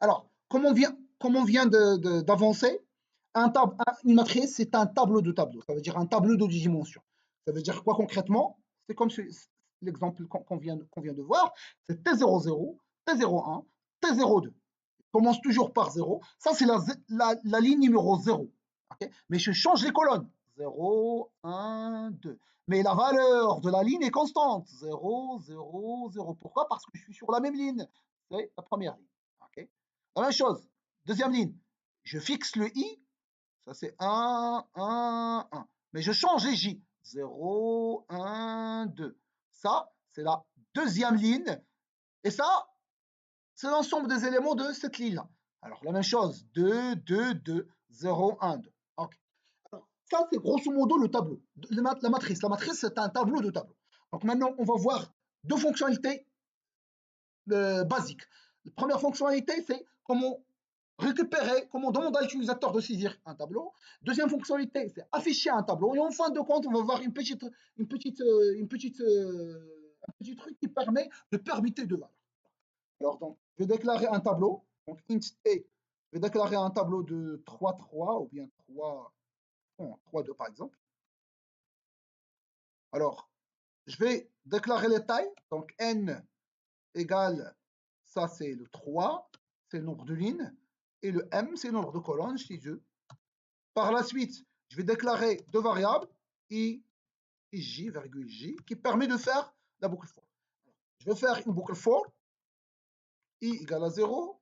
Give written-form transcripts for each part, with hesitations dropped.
Alors, comme on vient d'avancer, une matrice, c'est un tableau de tableaux. Ça veut dire un tableau de 10 dimensions. Ça veut dire quoi concrètement? C'est comme l'exemple qu'on vient de voir. C'est T00, T01, T02. Commence toujours par 0. Ça, c'est la ligne numéro 0. Okay, mais je change les colonnes. 0, 1, 2. Mais la valeur de la ligne est constante. 0, 0, 0. Pourquoi? Parce que je suis sur la même ligne. C'est la première ligne. Okay, la même chose. Deuxième ligne. Je fixe le i. Ça, c'est 1, 1, 1. Mais je change les j. 0, 1, 2. Ça, c'est la deuxième ligne. Et ça, c'est l'ensemble des éléments de cette ligne-là. Alors, la même chose, 2, 2, 2, 0, 1, 2. OK. Alors, ça, c'est grosso modo le tableau, la matrice. La matrice, c'est un tableau de tableaux. Donc, maintenant, on va voir deux fonctionnalités basiques. La première fonctionnalité, c'est comment récupérer, comment demander à l'utilisateur de saisir un tableau. Deuxième fonctionnalité, c'est afficher un tableau. Et en fin de compte, on va voir un petit truc qui permet de permuter deux valeurs. Alors, donc, je vais déclarer un tableau. Donc, int t, je vais déclarer un tableau de 3, 3 ou bien 3, 3, 2 par exemple. Alors, je vais déclarer les tailles. Donc, n égale, ça c'est le 3, c'est le nombre de lignes. Et le m, c'est le nombre de colonnes chez eux. Par la suite, je vais déclarer deux variables, i et j, virgule j, qui permet de faire la boucle for. Je vais faire une boucle for, i égale à 0,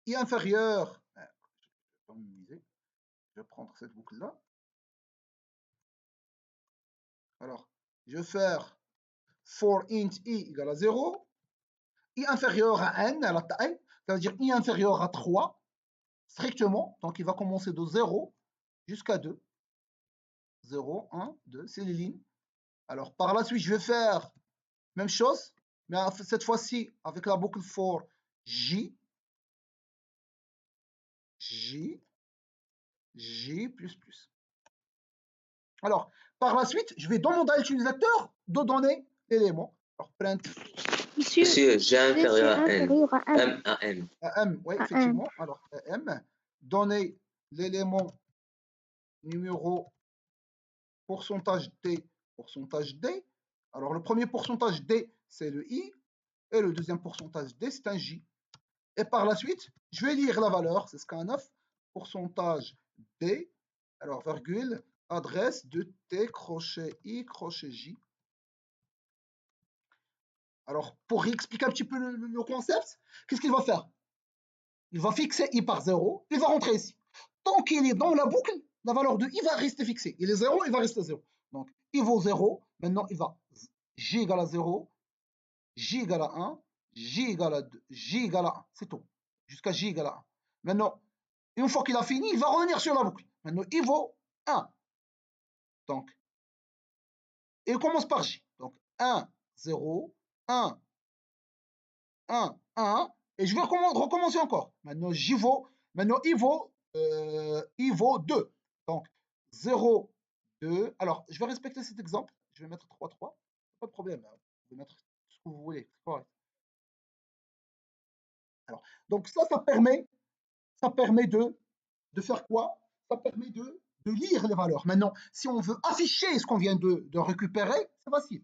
i inférieur, je vais prendre cette boucle-là. Alors, je vais faire for int i égale à 0, i inférieur à n, à la taille, ça veut dire i inférieur à 3, strictement, donc il va commencer de 0 jusqu'à 2. 0, 1, 2, c'est les lignes. Alors, par la suite, je vais faire même chose, mais cette fois-ci avec la boucle for j, j, j++. Alors, par la suite, je vais demander à l'utilisateur de donner l'élément. Alors, print. Monsieur, J inférieur à N. M à N. M, oui, effectivement. Alors, M, donner l'élément numéro pourcentage D, pourcentage D. Alors, le premier pourcentage D, c'est le I, et le deuxième pourcentage D, c'est un J. Et par la suite, je vais lire la valeur, c'est scanf, pourcentage D, alors virgule, adresse de T, crochet I, crochet J. Alors, pour expliquer un petit peu le concept, qu'est-ce qu'il va faire? Il va fixer I par 0, il va rentrer ici. Tant qu'il est dans la boucle, la valeur de I va rester fixée. Il est 0, il va rester 0. Donc, I vaut 0, maintenant il va J égale à 0, J égale à 1, J égale à 2, J égale à 1. C'est tout. Jusqu'à J égale à 1. Maintenant, une fois qu'il a fini, il va revenir sur la boucle. Maintenant, I vaut 1. Donc, il commence par J. Donc, 1, 0, 1, 1, 1. Et je vais recommencer encore. Maintenant, maintenant, I vaut 2. Donc, 0, 2. Alors, je vais respecter cet exemple. Je vais mettre 3, 3. Pas de problème. Vous pouvez mettre ce que vous voulez. Alors, donc ça permet de faire quoi? Ça permet de lire les valeurs. Maintenant, si on veut afficher ce qu'on vient de récupérer, c'est facile.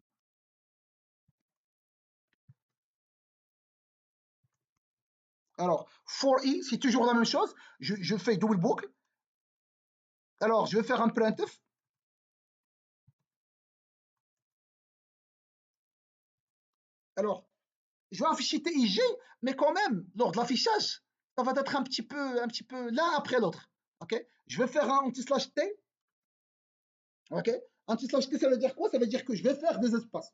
Alors, for i, c'est toujours la même chose. Je fais double boucle. Alors, je vais faire un printf. Alors, je vais afficher TIG, mais quand même, lors de l'affichage, ça va être un petit peu l'un après l'autre. Okay, je vais faire un anti-slash T. Ok, anti-slash T, ça veut dire quoi? Ça veut dire que je vais faire des espaces.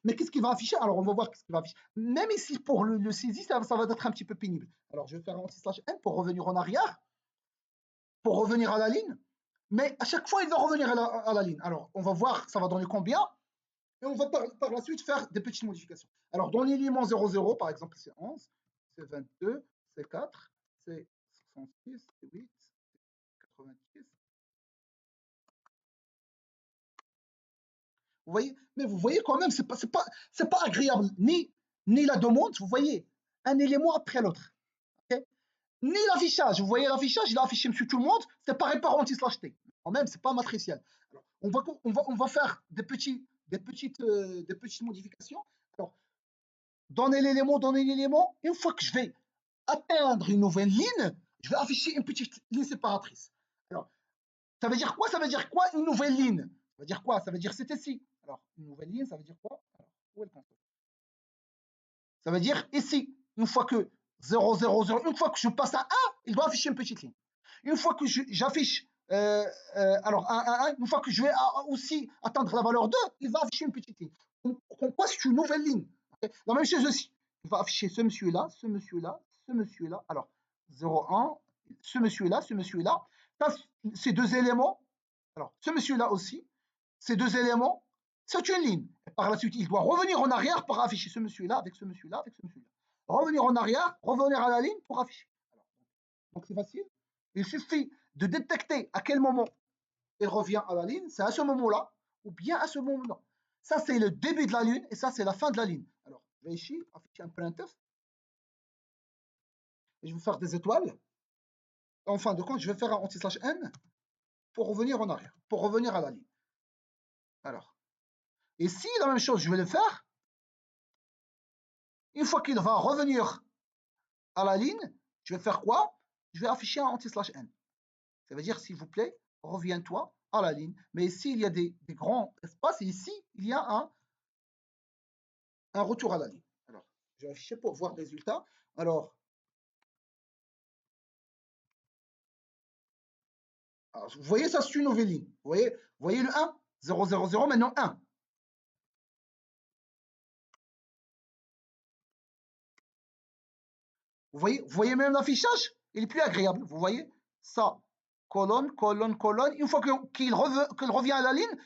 Mais qu'est-ce qu'il va afficher? Alors, on va voir ce qu'il va afficher. Même ici, pour le saisie, ça va être un petit peu pénible. Alors, je vais faire un anti-slash N pour revenir en arrière, pour revenir à la ligne. Mais à chaque fois, il va revenir à la ligne. Alors, on va voir, ça va donner combien. Et on va par la suite faire des petites modifications. Alors, dans l'élément 00, par exemple, c'est 11, c'est 22, c'est 4, c'est 66, c'est 8, c'est 86. Vous voyez? Mais vous voyez quand même, c'est pas agréable. Ni la demande, vous voyez, un élément après l'autre. Okay, ni l'affichage. Vous voyez l'affichage, il a affiché monsieur tout le monde, c'est pareil par anti-slash t. Quand même, c'est pas matriciel. Alors, on va faire des petites modifications. Alors, donner l'élément. Une fois que je vais atteindre une nouvelle ligne, je vais afficher une petite ligne séparatrice. Alors, ça veut dire quoi? Ça veut dire quoi une nouvelle ligne? Ça veut dire quoi? Ça veut dire c'est ici. Alors, une nouvelle ligne, ça veut dire quoi? Alors, où est le contrôle? Ça veut dire ici, une fois que 0, 0, 0, une fois que je passe à 1, il doit afficher une petite ligne. Une fois que j'affiche, alors 1, 1, 1, une fois que je vais aussi atteindre la valeur 2, il va afficher une petite ligne. Donc, quoi, c'est une nouvelle ligne. Okay, la même chose aussi. Il va afficher ce monsieur-là, ce monsieur-là, ce monsieur-là. Alors, 0, 1, ce monsieur-là, ce monsieur-là. Ces deux éléments, alors ce monsieur-là aussi, ces deux éléments, c'est une ligne. Et par la suite, il doit revenir en arrière pour afficher ce monsieur-là avec ce monsieur-là avec ce monsieur-là. Revenir en arrière, revenir à la ligne pour afficher. Alors, donc c'est facile. Il suffit de détecter à quel moment il revient à la ligne. C'est à ce moment-là ou bien à ce moment-là. Ça, c'est le début de la ligne et ça, c'est la fin de la ligne. Alors, je vais ici afficher un printf. Et je vais faire des étoiles. En fin de compte, je vais faire un anti/n pour revenir en arrière, pour revenir à la ligne. Alors, et si la même chose, je vais le faire, une fois qu'il va revenir à la ligne, je vais faire quoi? Je vais afficher un anti/n. Ça veut dire, s'il vous plaît, reviens-toi à la ligne. Mais ici, il y a des grands espaces et ici, il y a un retour à la ligne. Alors, je vais afficher pour voir le résultat. Alors, vous voyez, ça, c'est une nouvelle ligne. Vous voyez le 1, 0, 0, 0, maintenant 1. Vous voyez même l'affichage, il est plus agréable. Vous voyez ça, colonne, colonne, colonne. Une fois qu'il revient à la ligne,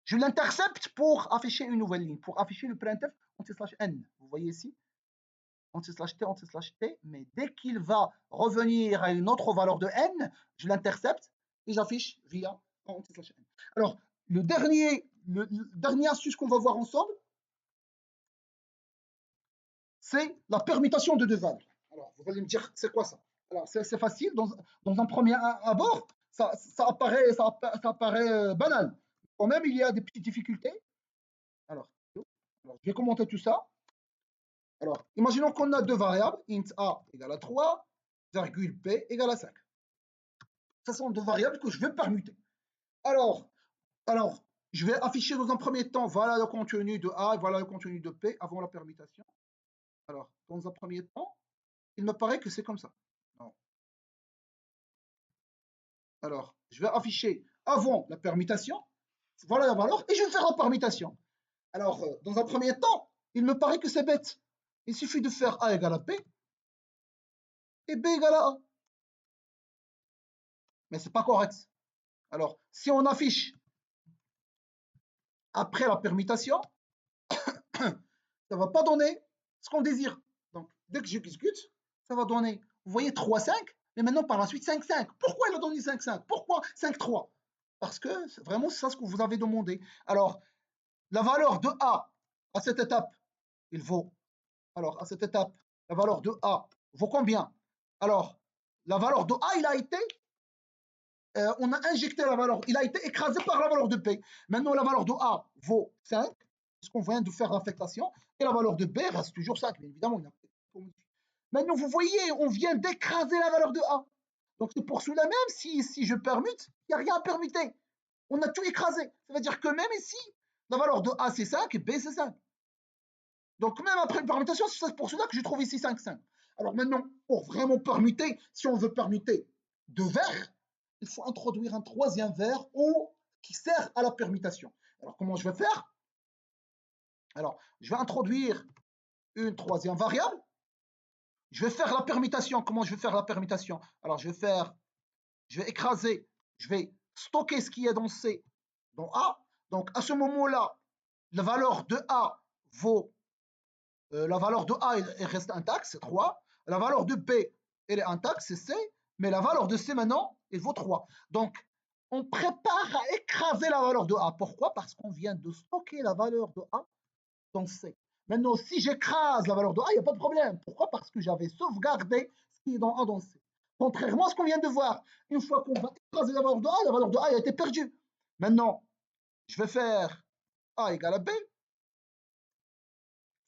je l'intercepte pour afficher une nouvelle ligne, pour afficher le printf anti/n. Vous voyez ici, anti/t, anti/t. Mais dès qu'il va revenir à une autre valeur de n, je l'intercepte et j'affiche via anti/n. Alors, le dernier astuce qu'on va voir ensemble, c'est la permutation de deux valeurs. Alors, vous allez me dire, c'est quoi ça? Alors, c'est facile. Dans un premier abord, ça apparaît banal. Quand même, il y a des petites difficultés. Alors, je vais commenter tout ça. Alors, imaginons qu'on a deux variables, int a égale à 3, virgule b égale à 5. Ce sont deux variables que je vais permuter. Alors, je vais afficher dans un premier temps, voilà le contenu de a et voilà le contenu de p avant la permutation. Alors, dans un premier temps, il me paraît que c'est comme ça. Non. Alors, je vais afficher avant la permutation, voilà la valeur, et je vais faire la permutation. Alors, dans un premier temps, il me paraît que c'est bête. Il suffit de faire a égale à b et b égale à a. Mais ce n'est pas correct. Alors, si on affiche après la permutation, ça ne va pas donner ce qu'on désire. Donc, dès que j'exécute, ça va donner, vous voyez, 3, 5, mais maintenant par la suite 5, 5. Pourquoi il a donné 5, 5? Pourquoi 5, 3? Parce que vraiment, c'est ça ce que vous avez demandé. Alors, la valeur de A à cette étape, il vaut. Alors, à cette étape, la valeur de A vaut combien? Alors, la valeur de A, il a été, on a injecté la valeur, il a été écrasé par la valeur de P. Maintenant, la valeur de A vaut 5, puisqu'on vient de faire l'affectation, et la valeur de B reste toujours 5, bien évidemment. Maintenant, vous voyez, on vient d'écraser la valeur de A. Donc, c'est pour cela même, si je permute, il n'y a rien à permuter. On a tout écrasé. Ça veut dire que même ici, la valeur de A, c'est 5 et B, c'est 5. Donc, même après une permutation, c'est pour cela que je trouve ici 5, 5. Alors maintenant, pour vraiment permuter, si on veut permuter deux vers, il faut introduire un troisième vers qui sert à la permutation. Alors, comment je vais faire? Alors, je vais introduire une troisième variable. Je vais faire la permutation. Comment je vais faire la permutation? Alors, je vais écraser, je vais stocker ce qui est dans C, dans A. Donc, à ce moment-là, la valeur de A vaut, la valeur de A elle reste intacte, c'est 3. La valeur de B, elle est intacte, c'est C. Mais la valeur de C maintenant, elle vaut 3. Donc, on prépare à écraser la valeur de A. Pourquoi? Parce qu'on vient de stocker la valeur de A dans C. Maintenant, si j'écrase la valeur de A, il n'y a pas de problème. Pourquoi? Parce que j'avais sauvegardé ce qui est dans A dans C. Contrairement à ce qu'on vient de voir, une fois qu'on va écraser la valeur de A a été perdue. Maintenant, je vais faire A égale à B.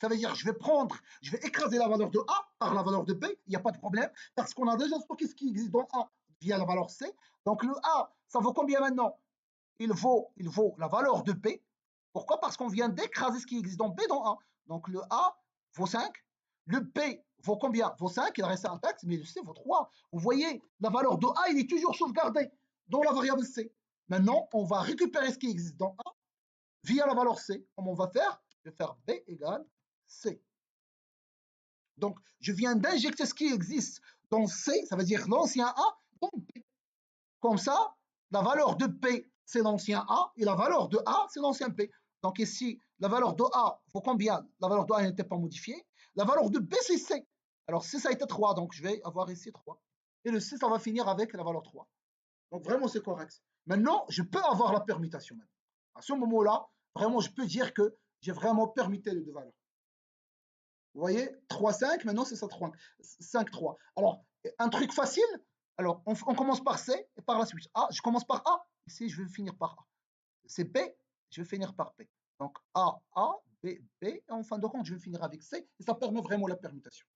Ça veut dire que je vais écraser la valeur de A par la valeur de B, il n'y a pas de problème, parce qu'on a déjà stocké ce qui existe dans A via la valeur C. Donc le A, ça vaut combien maintenant? Il vaut la valeur de B. Pourquoi? Parce qu'on vient d'écraser ce qui existe dans B dans A. Donc le A vaut 5. Le B vaut combien? Vaut 5, il reste intact, mais le C vaut 3. Vous voyez, la valeur de A, il est toujours sauvegardé dans la variable C. Maintenant, on va récupérer ce qui existe dans A via la valeur C. Comment on va faire? Je vais faire B égale C. Donc, je viens d'injecter ce qui existe dans C, ça veut dire l'ancien A, dans B. Comme ça, la valeur de P, c'est l'ancien A, et la valeur de A, c'est l'ancien P. Donc ici, la valeur de A vaut combien? La valeur de A n'était pas modifiée. La valeur de B, c'est C. Alors C, ça a été 3, donc je vais avoir ici 3. Et le C, ça va finir avec la valeur 3. Donc vraiment, c'est correct. Maintenant, je peux avoir la permutation. Maintenant. À ce moment-là, vraiment, je peux dire que j'ai vraiment permuté les deux valeurs. Vous voyez, 3, 5, maintenant c'est ça 3, 5, 3. Alors, un truc facile, alors on commence par C et par la suite. A, je commence par A, ici je vais finir par A. C'est B, je vais finir par B. Donc A, B, B, et en fin de compte, je vais finir avec C, et ça permet vraiment la permutation.